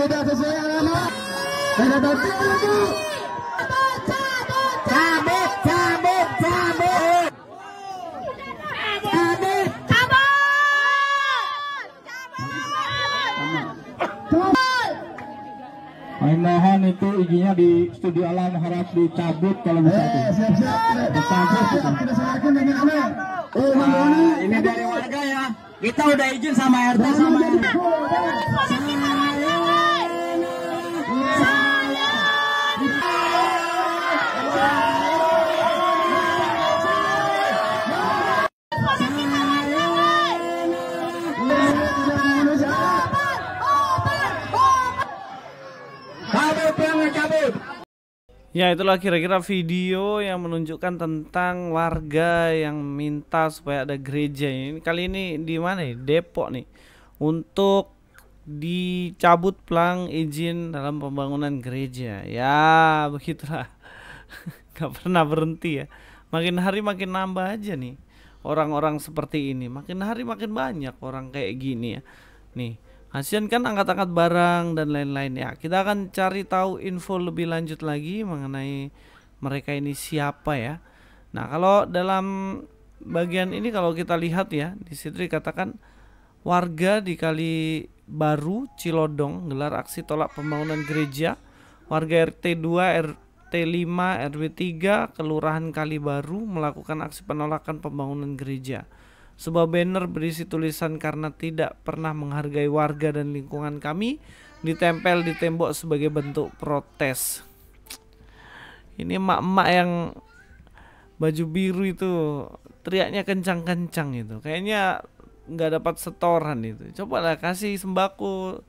tidak sesuai alamat. Ada tertib lagi. Cabut. Kami mohon itu izinnya di studio alam harap dicabut kalau bisa. Siap-siap. Kita serahkan dengan aman. Ini dari warga ya. Kita udah izin sama RT sama Ya, itulah kira-kira video yang menunjukkan tentang warga yang minta supaya ada gereja. Ini kali ini di mana nih? Depok nih. Untuk dicabut pelang izin dalam pembangunan gereja. Ya, begitulah. Gak pernah berhenti ya. Makin hari makin nambah aja nih orang-orang seperti ini. Makin hari makin banyak orang kayak gini ya. Nih, kasihan kan angkat-angkat barang dan lain-lain ya. Kita akan cari tahu info lebih lanjut lagi mengenai mereka ini siapa ya. Nah, kalau dalam bagian ini kalau kita lihat ya, di situ dikatakan warga di Kali Baru Cilodong gelar aksi tolak pembangunan gereja. Warga RT 2, RT 5, RW 3 Kelurahan Kali Baru melakukan aksi penolakan pembangunan gereja. Sebuah banner berisi tulisan "Karena tidak pernah menghargai warga dan lingkungan kami" ditempel di tembok sebagai bentuk protes. Ini emak-emak yang baju biru itu teriaknya kencang-kencang itu. Kayaknya nggak dapat setoran itu. Coba lah kasih sembako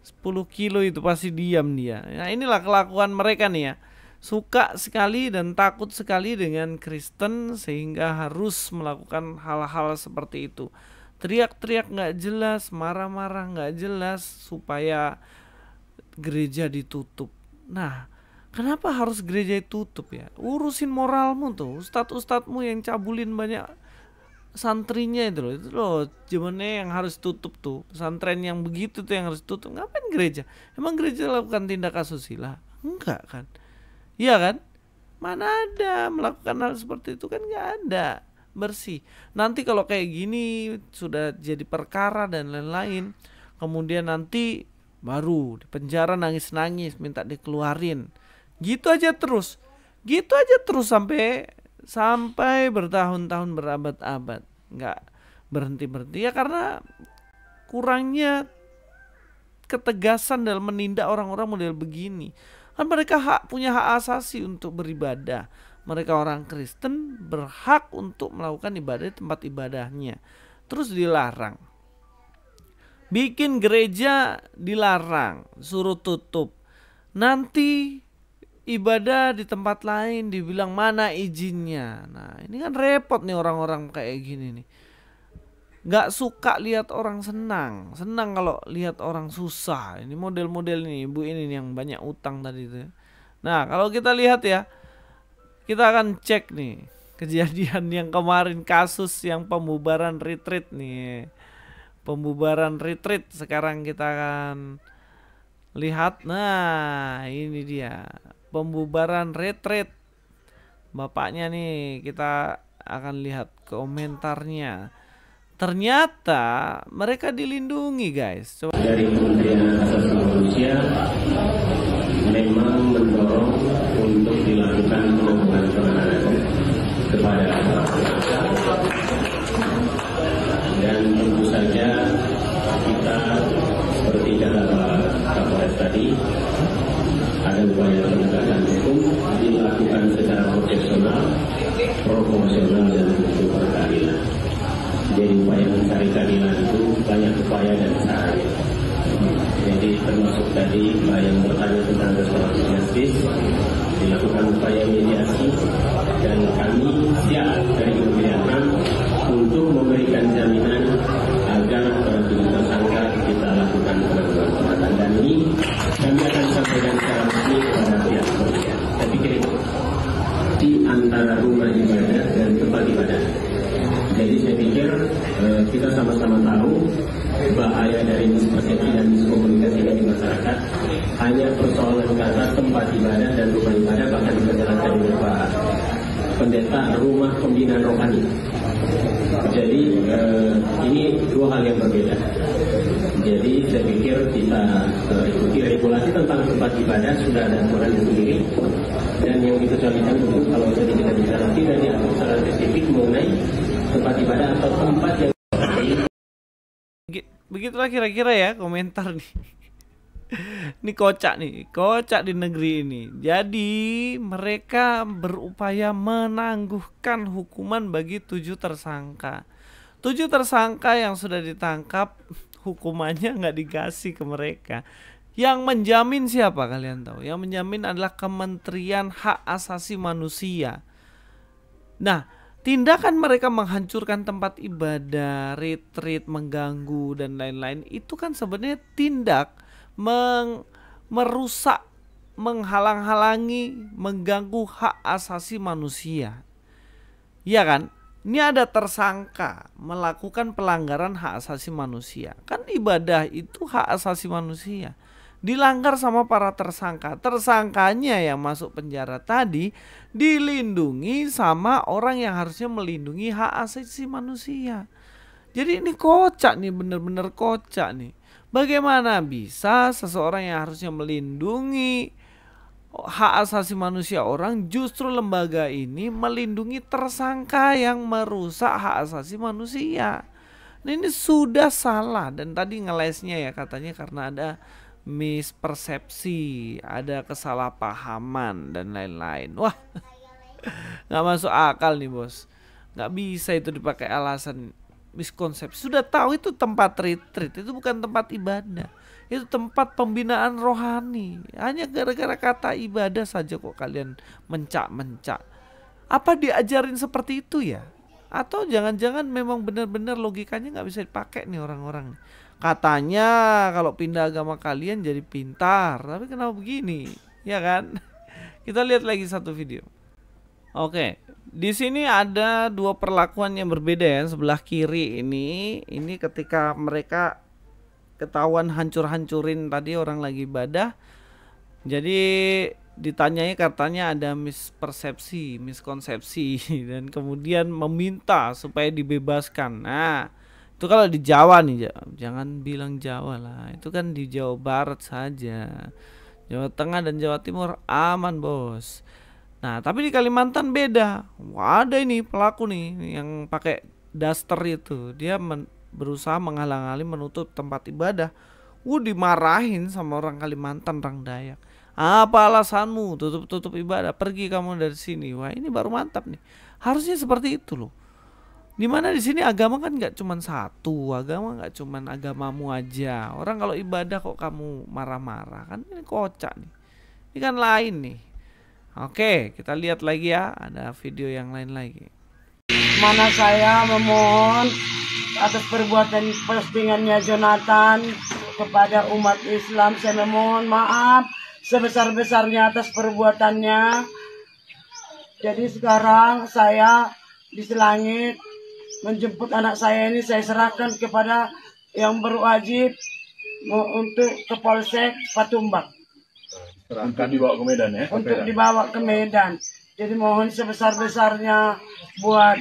10 kilo itu pasti diam dia. Nah, inilah kelakuan mereka nih ya. Suka sekali dan takut sekali dengan Kristen sehingga harus melakukan hal-hal seperti itu. Teriak-teriak nggak jelas, marah-marah nggak jelas supaya gereja ditutup. Nah, kenapa harus gereja ditutup ya? Urusin moralmu tuh, ustadz-ustadzmu yang cabulin banyak santrinya itu loh zamannya yang harus tutup tuh. Pesantren yang begitu tuh yang harus tutup. Ngapain gereja? Emang gereja lakukan tindak asusila? Enggak kan? Iya kan? Mana ada melakukan hal seperti itu kan, nggak ada. Bersih. Nanti kalau kayak gini sudah jadi perkara dan lain-lain, kemudian nanti baru di penjara nangis-nangis minta dikeluarin. Gitu aja terus sampai bertahun-tahun, berabad-abad, nggak berhenti-berhenti ya, karena kurangnya ketegasan dalam menindak orang-orang model begini. Kan mereka punya hak asasi untuk beribadah. Mereka orang Kristen berhak untuk melakukan ibadah di tempat ibadahnya. Terus dilarang. Bikin gereja dilarang, suruh tutup. Nanti ibadah di tempat lain dibilang mana izinnya. Nah, ini kan repot nih orang-orang kayak gini nih. Gak suka lihat orang senang kalau lihat orang susah. Ini model-model nih ibu ini yang banyak utang tadi itu. Nah, kalau kita lihat ya, kita akan cek nih kejadian yang kemarin, kasus yang pembubaran retreat nih. Pembubaran retreat sekarang kita akan lihat. Nah, ini dia pembubaran retreat. Bapaknya nih, kita akan lihat komentarnya. Ternyata mereka dilindungi, guys. Coba. Dari Kementerian Asasi Manusia memang mendorong untuk dilakukan penahanan kepada dan tentu saja kita seperti kata Kapolres tadi, ada upaya penegakan hukum dilakukan secara profesional, proporsional dan tentu berkeadilan. Jadi upaya mencari keadilan itu banyak upaya dan cara. Jadi termasuk tadi yang bertanya tentang restoratif justice, dilakukan upaya mediasi dan kami siap dari Kementerian HAM untuk memberikan jaminan agar para tersangka kita lakukan penanggulangan, dan ini kami akan sampaikan secara resmi kepada pihak kepolisian. Saya pikir itu di antara rumah ibadah dan tempat ibadah. Jadi saya pikir kita sama-sama tahu bahaya dari mispersepsi dan miskomunikasi di masyarakat. pendeta rumah pembinaan rohani. Jadi ini dua hal yang berbeda. Jadi saya pikir kita ikuti regulasi tentang tempat ibadah, sudah ada aturan sendiri, dan yang dikecualikan tentu kalau tadi kita bicara tidak diatur secara spesifik mengenai tempat ibadah atau tempat yang begitulah kira-kira ya komentar nih. Ini kocak di negeri ini. Jadi mereka berupaya menangguhkan hukuman bagi 7 tersangka. 7 tersangka yang sudah ditangkap, hukumannya nggak dikasih ke mereka. Yang menjamin siapa kalian tahu? Yang menjamin adalah Kementerian Hak Asasi Manusia. Nah, tindakan mereka menghancurkan tempat ibadah, retreat, mengganggu dan lain-lain itu kan sebenarnya tindak merusak, menghalang-halangi, mengganggu hak asasi manusia. Iya kan? Ini ada tersangka melakukan pelanggaran hak asasi manusia. Kan ibadah itu hak asasi manusia. Dilanggar sama para tersangka. Tersangkanya yang masuk penjara tadi dilindungi sama orang yang harusnya melindungi hak asasi manusia. Jadi ini kocak nih, bener-bener kocak nih. Bagaimana bisa seseorang yang harusnya melindungi hak asasi manusia orang, justru lembaga ini melindungi tersangka yang merusak hak asasi manusia. Nah, ini sudah salah. Dan tadi ngelesnya ya katanya karena ada mispersepsi, ada kesalahpahaman dan lain-lain. Wah, nggak masuk akal nih bos. Nggak bisa itu dipakai alasan miskonsepsi. Sudah tahu itu tempat retreat, itu bukan tempat ibadah, itu tempat pembinaan rohani. Hanya gara-gara kata ibadah saja kok kalian mencak-mencak. Apa diajarin seperti itu ya? Atau jangan-jangan memang benar-benar logikanya nggak bisa dipakai nih orang-orang. Katanya kalau pindah agama kalian jadi pintar, tapi kenapa begini? Ya kan? Kita lihat lagi satu video. Oke, di sini ada 2 perlakuan yang berbeda ya. Sebelah kiri ini ketika mereka ketahuan hancur-hancurin tadi orang lagi ibadah. Jadi ditanyai katanya ada miskonsepsi dan kemudian meminta supaya dibebaskan. Nah, itu kalau di Jawa nih, jangan bilang Jawa lah. Itu kan di Jawa Barat saja. Jawa Tengah dan Jawa Timur aman, bos. Nah, tapi di Kalimantan beda. Wah, ada ini pelaku nih yang pakai daster itu. Dia berusaha menghalang-halangi menutup tempat ibadah. Dimarahin sama orang Kalimantan, orang Dayak. Apa alasanmu tutup ibadah? Pergi kamu dari sini. Wah, ini baru mantap nih. Harusnya seperti itu loh. Dimana di sini agama kan nggak cuma satu, agama nggak cuma agamamu aja. Orang kalau ibadah kok kamu marah-marah, kan ini kocak nih. Ini kan lain nih. Oke, kita lihat lagi ya, ada video yang lain lagi. Mana saya memohon atas perbuatan postingannya Jonathan kepada umat Islam, saya memohon maaf sebesar-besarnya atas perbuatannya. Jadi sekarang saya di Selangit menjemput anak saya ini, saya serahkan kepada yang berwajib untuk ke Polsek Patumbak. Untuk dibawa ke Medan ya? Untuk dibawa ke Medan. Jadi mohon sebesar-besarnya buat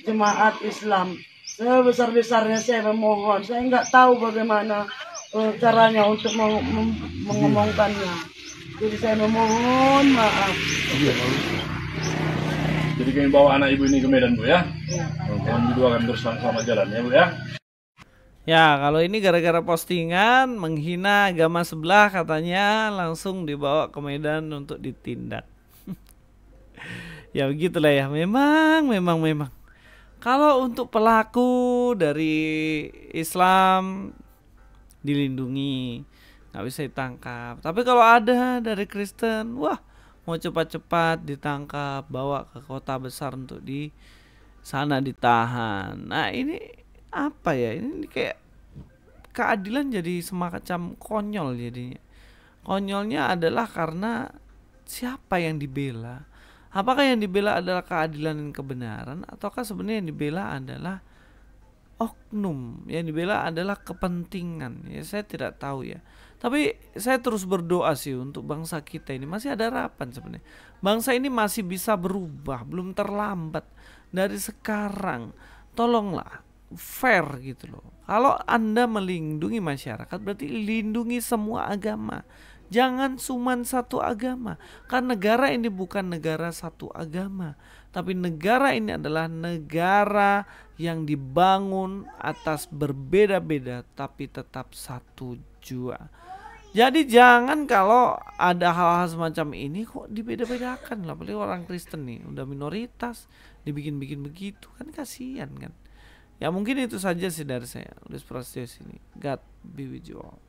jemaat Islam. Sebesar-besarnya saya memohon. Saya nggak tahu bagaimana caranya untuk mengomongkannya. Jadi saya memohon maaf. Jadi kami bawa anak ibu ini ke Medan, Bu ya? Ya. Kami berdua akan terus sama jalan ya, Bu ya? Ya, kalau ini gara-gara postingan menghina agama sebelah katanya langsung dibawa ke Medan untuk ditindak. Ya begitulah ya, memang. Kalau untuk pelaku dari Islam dilindungi, nggak bisa ditangkap. Tapi kalau ada dari Kristen, wah, mau cepat-cepat ditangkap, bawa ke kota besar untuk di sana ditahan. Nah, ini apa ya? Ini kayak keadilan jadi semacam konyol jadinya. Konyolnya adalah karena siapa yang dibela? Apakah yang dibela adalah keadilan dan kebenaran, ataukah sebenarnya yang dibela adalah oknum, yang dibela adalah kepentingan? Ya saya tidak tahu ya. Tapi saya terus berdoa sih untuk bangsa kita ini, masih ada harapan sebenarnya. Bangsa ini masih bisa berubah, belum terlambat. Dari sekarang tolonglah fair gitu loh. Kalau Anda melindungi masyarakat berarti lindungi semua agama. Jangan cuman satu agama. Kan negara ini bukan negara satu agama, tapi negara ini adalah negara yang dibangun atas berbeda-beda tapi tetap satu jua. Jadi jangan kalau ada hal-hal semacam ini kok dibeda-bedakan lah. Apalagi orang Kristen nih udah minoritas dibikin-bikin begitu, kan kasihan kan. Ya mungkin itu saja sih dari saya, Luis Prasetyo sini. God be with you all.